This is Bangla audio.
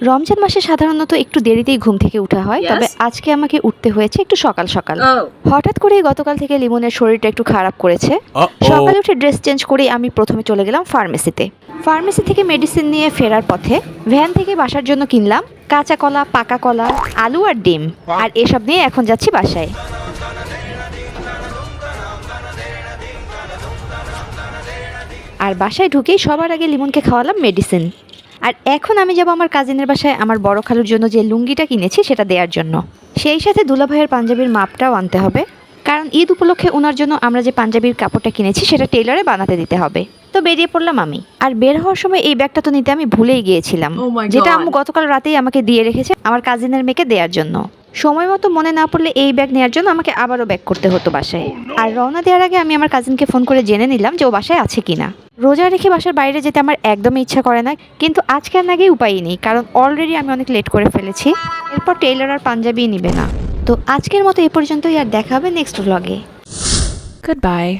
রমজান মাসে সাধারণত একটু দেরিতেই ঘুম থেকে ওঠা হয়, তবে আজকে আমাকে উঠতে হয়েছে একটু সকাল সকাল। হঠাৎ করে গতকাল থেকে লিমনের শরীরটা একটু খারাপ করেছে। সকালে উঠে ড্রেস চেঞ্জ করে আমি প্রথমে চলে গেলাম ফার্মেসিতে। ফার্মেসি থেকে মেডিসিন নিয়ে ফেরার পথে ভ্যান থেকে বাসার জন্য কিনলাম কাঁচা কলা, পাকা কলা, আলু আর ডিম, আর এসব নিয়ে এখন যাচ্ছি বাসায়। আর বাসায় ঢুকেই সবার আগে লিমনকে খাওয়ালাম মেডিসিন। আর এখন আমি যাব আমার কাজিনের বাসায় আমার বড় খালুর জন্য যে লুঙ্গিটা কিনেছি সেটা দেওয়ার জন্য। সেই সাথে দুলাভাইয়ের পাঞ্জাবির মাপটাও আনতে হবে, কারণ ঈদ উপলক্ষে ওনার জন্য আমরা যে পাঞ্জাবির কাপড়টা কিনেছি সেটা টেইলরে বানাতে দিতে হবে। তো বেরিয়ে পড়লাম আমি। আর বের হওয়ার সময় এই ব্যাগটা তো নিতে আমি ভুলেই গিয়েছিলাম, যেটা আম্মু গতকাল রাতেই আমাকে দিয়ে রেখেছে আমার কাজিনের মেয়েকে দেওয়ার জন্য। সময় মতো মনে না পড়লে এই ব্যাগ নেওয়ার জন্য আমাকে আবারও ব্যাক করতে হতো বাসায়। আর রওনা দেওয়ার আগে আমি আমার কাজিনকে ফোন করে জেনে নিলাম যে ও বাসায় আছে কিনা। রোজা রেখে বাসার বাইরে যেতে আমার একদমই ইচ্ছা করে না, কিন্তু আজকে আর নাগেই উপায়ই নেই, কারণ অলরেডি আমি অনেক লেট করে ফেলেছি। এরপর টেইলর আর পাঞ্জাবি নিবে না। তো আজকের মতো এ পর্যন্তই, আর দেখা হবে নেক্সট ব্লগে। Goodbye.